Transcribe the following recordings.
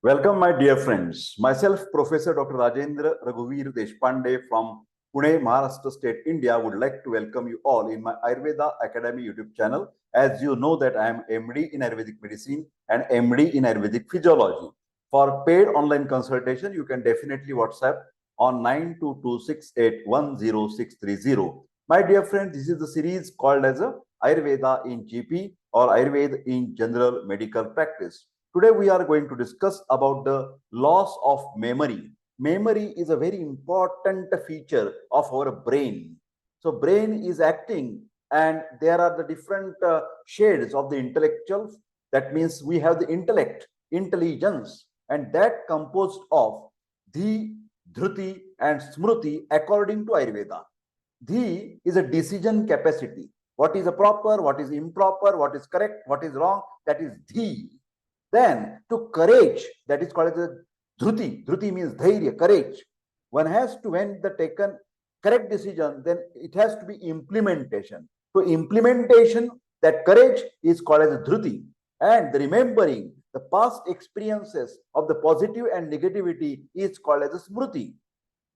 Welcome, my dear friends. Myself, Professor Dr. Rajendra Raghuveer Deshpande from Pune, Maharashtra State, India, would like to welcome you all in my Ayurveda Academy YouTube channel. As you know that I am MD in Ayurvedic Medicine and MD in Ayurvedic Physiology. For paid online consultation, you can definitely WhatsApp on 9226810630. My dear friends, this is the series called as a Ayurveda in GP or Ayurveda in General Medical Practice. Today we are going to discuss about the loss of memory. Memory is a very important feature of our brain. So brain is acting and there are the different shades of the intellectual. That means we have the intellect, intelligence, and that composed of the, dhruti and smruti according to Ayurveda. The is a decision capacity. What is a proper, what is improper, what is correct, what is wrong, that is the. Then to courage, that is called as a dhruti. Dhruti means dhairya, courage. One has to, when the taken correct decision, then it has to be implementation. So implementation, that courage is called as a dhruti. And the remembering the past experiences of the positive and negativity is called as a smruti.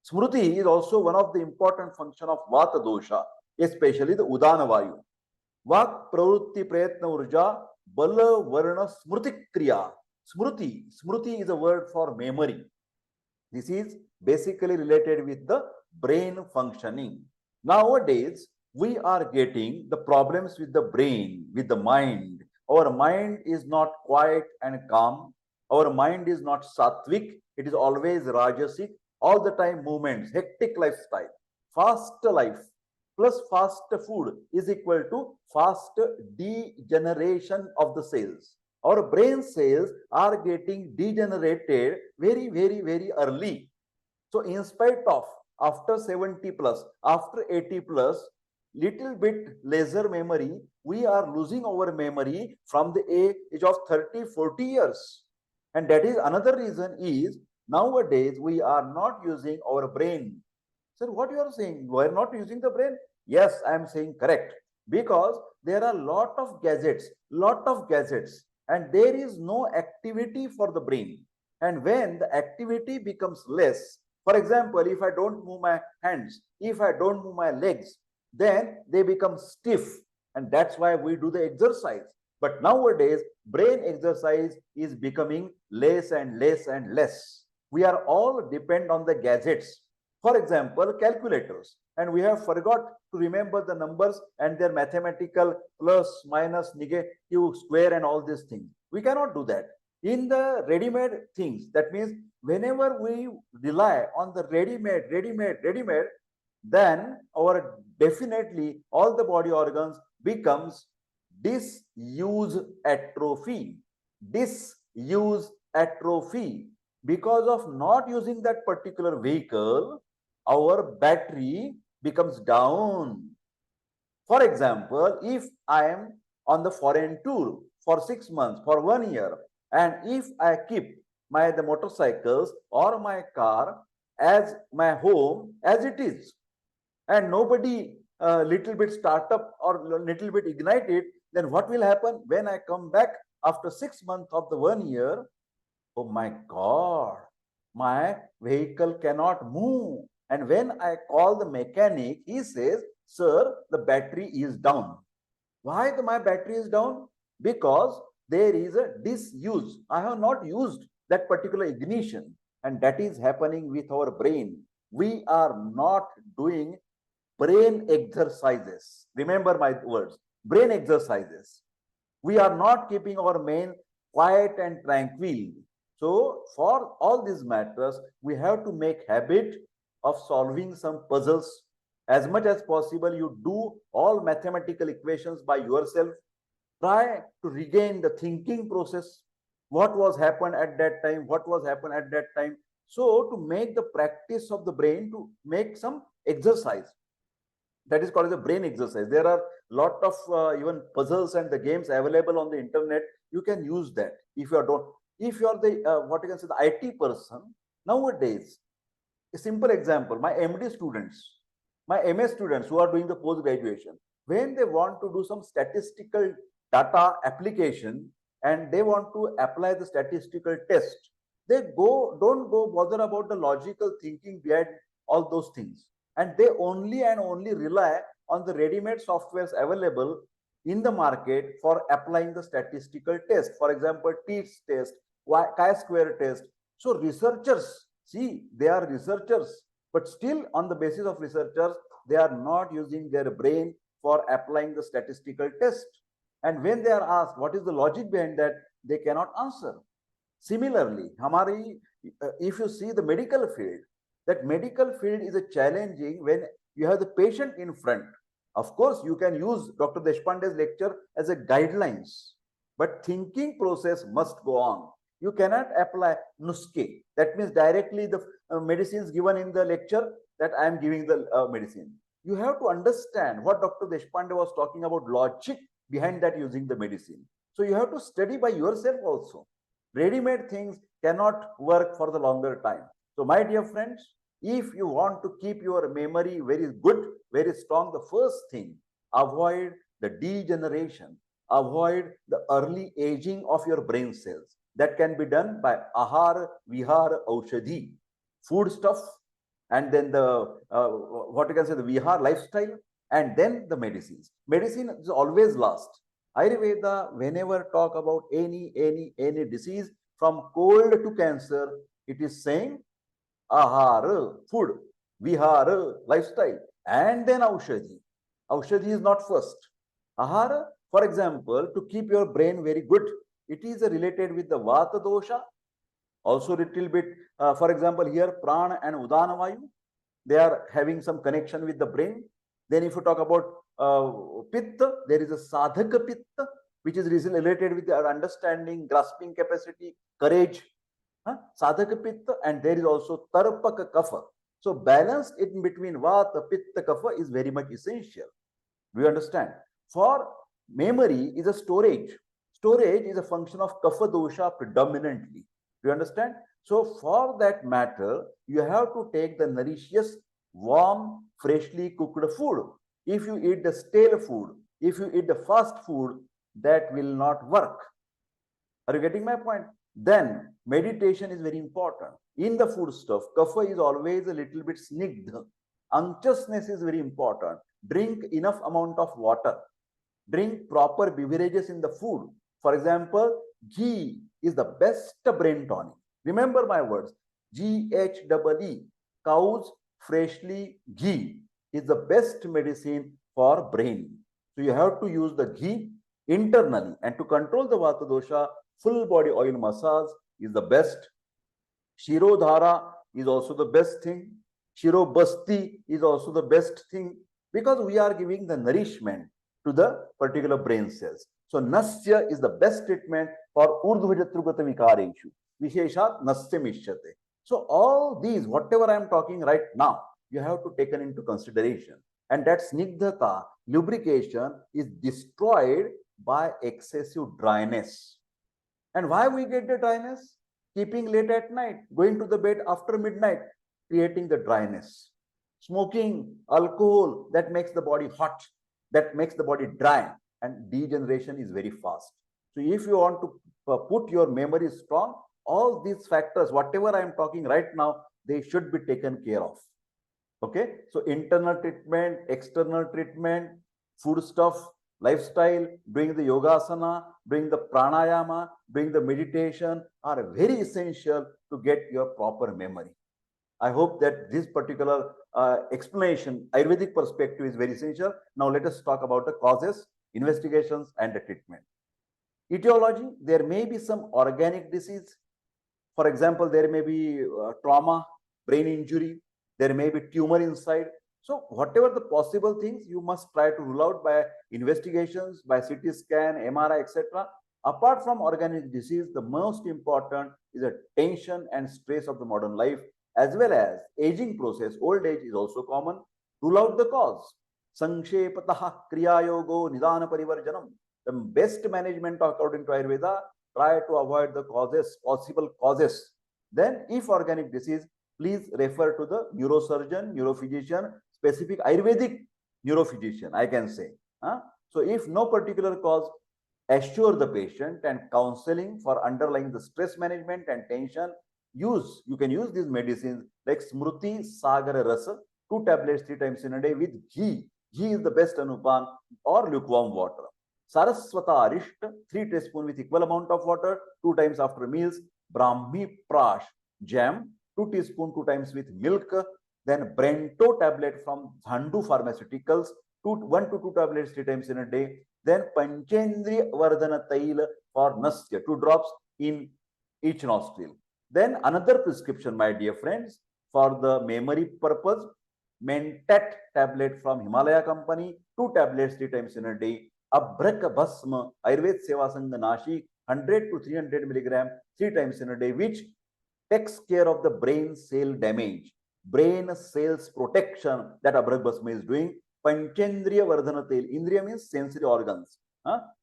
Smruti is also one of the important function of vata dosha, especially the udana vayu. Vak pravrutti prayatna urja Bala Varna Smruti Kriya. Smruti is a word for memory. This is basically related with the brain functioning. Nowadays, we are getting the problems with the brain, with the mind. Our mind is not quiet and calm. Our mind is not sattvic. It is always rajasic. All the time movements, hectic lifestyle, fast life, plus fast food is equal to fast degeneration of the cells. Our brain cells are getting degenerated very early. So in spite of after 70 plus, after 80 plus, little bit lesser memory, we are losing our memory from the age of 30, 40 years. And that is another reason is nowadays we are not using our brain. Sir, what you are saying? We are not using the brain? Yes, I am saying correct. Because there are lot of gadgets, and there is no activity for the brain. And when the activity becomes less, for example, if I don't move my hands, if I don't move my legs, then they become stiff. And that's why we do the exercise. But nowadays, brain exercise is becoming less and less and less. We are all depend on the gadgets. For example, calculators. And we have forgot to remember the numbers and their mathematical plus, minus, negative, square and all these things. We cannot do that. In the ready-made things, that means whenever we rely on the ready-made, then our definitely all the body organs becomes disuse atrophy. Disuse atrophy. Because of not using that particular vehicle, our battery becomes down. For example, if I am on the foreign tour for 6 months, for 1 year, and if I keep the motorcycles or my car as my home as it is, and nobody little bit start up or little bit ignite it, then what will happen when I come back after 6 months of the 1 year? Oh my God, my vehicle cannot move. And when I call the mechanic, he says, sir, the battery is down. Why my battery is down? Because there is a disuse. I have not used that particular ignition. And that is happening with our brain. We are not doing brain exercises. Remember my words, brain exercises. We are not keeping our mind quiet and tranquil. So for all these matters, we have to make habit of solving some puzzles. As much as possible, you do all mathematical equations by yourself. Try to regain the thinking process. What was happened at that time? What was happened at that time? So to make the practice of the brain to make some exercise. That is called as a brain exercise. There are lot of even puzzles and the games available on the internet. You can use that. If you are the what you can say the IT person nowadays. A simple example: my MD students, my MS students who are doing the post graduation, when they want to do some statistical data application and they want to apply the statistical test, don't go bother about the logical thinking behind all those things. And they only rely on the ready-made softwares available in the market for applying the statistical test. For example, Teets test, chi-square test. So researchers, see, they are researchers, but still on the basis of researchers, they are not using their brain for applying the statistical test. And when they are asked what is the logic behind that, they cannot answer. Similarly, if you see the medical field, that medical field is a challenging when you have the patient in front. Of course, you can use Dr. Deshpande's lecture as a guidelines, but thinking process must go on. You cannot apply nuske. That means directly the medicines given in the lecture that I am giving the medicine. You have to understand what Dr. Deshpande was talking about, logic behind that using the medicine. So you have to study by yourself also. Ready-made things cannot work for the longer time. So my dear friends, if you want to keep your memory very good, very strong, the first thing, avoid the degeneration, avoid the early aging of your brain cells. That can be done by ahar, vihar, aushadhi, food stuff, and then the what you can say, the vihar lifestyle, and then the medicines. Medicine is always last. Ayurveda, whenever talk about any disease from cold to cancer, it is saying ahara, food, vihara, lifestyle, and then aushadhi. Aushadhi is not first. Ahara, for example, to keep your brain very good, it is related with the vata dosha. Also little bit, for example, here prana and udana vayu, they are having some connection with the brain. Then if you talk about pitta, there is a sadhaka pitta, which is related with our understanding, grasping capacity, courage. Sadhaka pitta, and there is also tarpaka kapha. So balance in between vata, pitta, kapha is very much essential. Do you understand? For memory is a storage. Storage is a function of kapha dosha predominantly. Do you understand? So for that matter, you have to take the nourishious, warm, freshly cooked food. If you eat the stale food, if you eat the fast food, that will not work. Are you getting my point? Then meditation is very important. In the food stuff, kapha is always a little bit snigdha. Unctuousness is very important. Drink enough amount of water. Drink proper beverages in the food. For example, ghee is the best brain tonic. Remember my words. GHEE. Cows freshly ghee is the best medicine for brain. So you have to use the ghee internally, and to control the vata dosha, full body oil massage is the best. Shirodhara is also the best thing. Shirobasti is also the best thing, because we are giving the nourishment to the particular brain cells. So nasya is the best treatment for urdhvajatrugata vikareshu. Visheshat nasya mishyate. So all these, whatever I am talking right now, you have to take into consideration. And that snigdhata, lubrication, is destroyed by excessive dryness. And why we get the dryness? Keeping late at night, going to the bed after midnight, creating the dryness. Smoking, alcohol, that makes the body hot, that makes the body dry, and degeneration is very fast. So if you want to put your memory strong, all these factors, whatever I am talking right now, they should be taken care of. Okay, so internal treatment, external treatment, food stuff, lifestyle, doing the yogasana, doing the pranayama, doing the meditation are very essential to get your proper memory. I hope that this particular explanation, Ayurvedic perspective, is very essential. Now let us talk about the causes, investigations, and the treatment. Etiology, there may be some organic disease. For example, there may be trauma, brain injury, there may be tumor inside. So whatever the possible things, you must try to rule out by investigations, by CT scan, MRI, etc. Apart from organic disease, the most important is the tension and stress of the modern life, as well as aging process. Old age is also common. Rule out the cause. Sanshepataha kriya yogo nidana parivarjanam. The best management according to Ayurveda, try to avoid the causes, possible causes. Then if organic disease, please refer to the neurosurgeon, neurophysician, specific Ayurvedic neurophysician, I can say. So if no particular cause, assure the patient, and counseling for underlying the stress management and tension you can use these medicines like Smruti Sagar Rasa, 2 tablets 3 times in a day with ghee. Ghee is the best anupan, or lukewarm water. Saraswata Arishta, 3 teaspoons with equal amount of water, 2 times after meals. Brahmi Prash jam, 2 teaspoons 2 times with milk. Then Brento tablet from Dhandu Pharmaceuticals, 1 to 2 tablets 3 times in a day. Then Panchendriya Vardhana Tail for Nasya, 2 drops in each nostril. Then another prescription, my dear friends, for the memory purpose, Mentat tablet from Himalaya Company, 2 tablets 3 times in a day. Abhraka Bhasma, Ayurved Seva Sangha Nashik, 100 to 300 milligram 3 times in a day, which takes care of the brain cell damage, brain cells protection that Abhraka Bhasma is doing. Panchendriya Vardhana Tel, Indriya means sensory organs.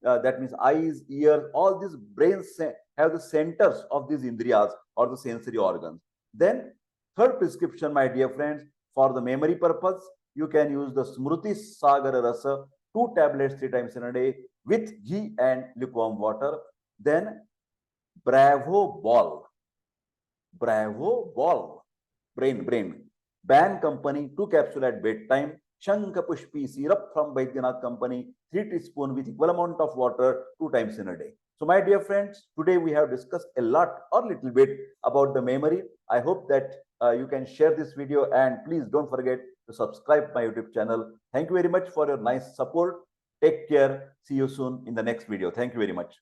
That means eyes, ears, all these brains have the centers of these indriyas or the sensory organs. Then third prescription, my dear friends, for the memory purpose, you can use the Smruti Sagar Rasa, 2 tablets 3 times in a day with ghee and lukewarm water. Then Bravo Ball, brain. Ban Company, 2 capsule at bedtime. Shankha Pushpi syrup from Baidyanath Company, 3 teaspoons with equal amount of water 2 times in a day. So my dear friends, today we have discussed a lot or little bit about the memory. I hope that you can share this video, and please don't forget to subscribe my YouTube channel. Thank you very much for your nice support. Take care. See you soon in the next video. Thank you very much.